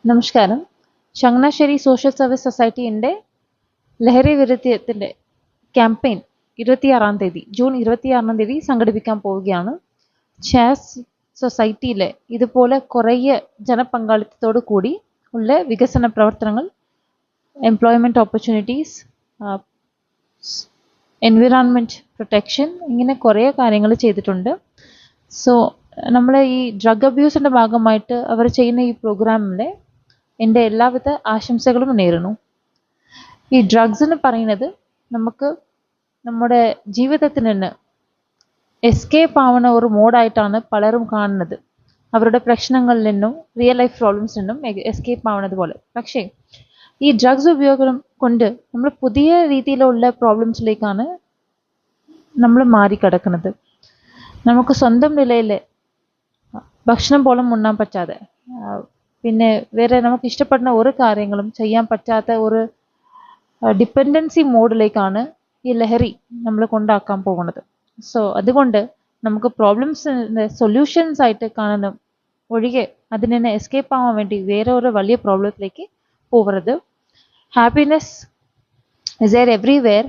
നമസ്കാരം. Changanassery social service സൊസൈറ്റിയുടെ ലഹരി വിരുദ്ധത്തിന്റെ ക്യാമ്പയിൻ ജൂൺ 26 സംഘടിപ്പിക്കാൻ പോവുകയാണ്. ചാസ് സൊസൈറ്റിയിലെ ഇതുപോലെ കുറേ ജനപങ്കാളിത്തത്തോടു കൂടി ഉള്ള വികസന പ്രവർത്തനങ്ങൾ, എംപ്ലോയ്മെന്റ് ഓപ്പർച്യൂണിറ്റീസ്, എൻവിറോൺമെന്റ് പ്രൊട്ടക്ഷൻ, ഇങ്ങനെ കുറേ കാര്യങ്ങൾ ചെയ്തിട്ടുണ്ട്. സോ നമ്മൾ ഈ ഡ്രഗ് അബ്യൂസിന്റെ ഭാഗമായിട്ട് അവർ ചെയ്യുന്ന ഈ പ്രോഗ്രാമിലെ എൻ്റെ എല്ലാവിധ ആശംസകളും നേരുന്നു. ഈ ഡ്രഗ്സ് എന്ന് പറയുന്നത് നമുക്ക് നമ്മുടെ ജീവിതത്തിൽ നിന്ന് എസ്കേപ്പ് ആവുന്ന ഒരു മോഡായിട്ടാണ് പലരും കാണുന്നത്. അവരുടെ പ്രശ്നങ്ങളിൽ നിന്നും റിയൽ ലൈഫ് പ്രോബ്ലംസിൽ നിന്നും എസ്കേപ്പ് ആവുന്നത് പോലെ. പക്ഷേ ഈ ഡ്രഗ്സ് ഉപയോഗം കൊണ്ട് നമ്മൾ പുതിയ രീതിയിലുള്ള പ്രോബ്ലംസിലേക്കാണ് നമ്മൾ മാറിക്കിടക്കുന്നത്. നമുക്ക് സ്വന്തം നിലയിൽ ഭക്ഷണം പോലും ഉണ്ണാൻ പറ്റാതെ, പിന്നെ വേറെ നമുക്ക് ഇഷ്ടപ്പെടുന്ന ഒരു കാര്യങ്ങളും ചെയ്യാൻ പറ്റാത്ത ഒരു ഡിപ്പെൻഡൻസി മോഡിലേക്കാണ് ഈ ലഹരി നമ്മൾ കൊണ്ടാക്കാൻ പോകുന്നത്. സോ അതുകൊണ്ട് നമുക്ക് പ്രോബ്ലംസിൻ്റെ സൊല്യൂഷൻസ് ആയിട്ട് കാണുന്ന ഒഴികെ അതിൽ നിന്ന് എസ്കേപ്പ് ആവാൻ വേണ്ടി വേറെ ഒരു വലിയ പ്രോബ്ലത്തിലേക്ക് പോകരുത്. Happiness is there everywhere.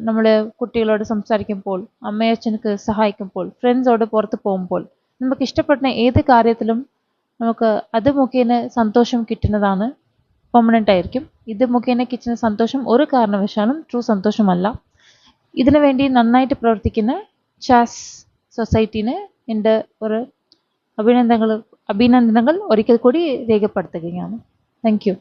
നമ്മൾ കുട്ടികളോട് സംസാരിക്കുമ്പോൾ, അമ്മയച്ഛനക്ക് സഹായിക്കുമ്പോൾ, ഫ്രണ്ട്സോട് പുറത്ത് പോകുമ്പോൾ, നമുക്ക് ഇഷ്ടപ്പെടുന്ന ഏത് കാര്യത്തിലും നമുക്ക് അത് മുഖേന സന്തോഷം കിട്ടുന്നതാണ് പെർമനൻ്റ് ആയിരിക്കും. ഇത് മുഖേന കിട്ടുന്ന സന്തോഷം ഒരു കാരണവശാലും ട്രൂ സന്തോഷമല്ല. ഇതിനു വേണ്ടി നന്നായിട്ട് പ്രവർത്തിക്കുന്ന ചാസ് സൊസൈറ്റീനെ എൻ്റെ ഒരു അഭിനന്ദനങ്ങൾ ഒരിക്കൽ കൂടി രേഖപ്പെടുത്തുകയാണ്. Thank you.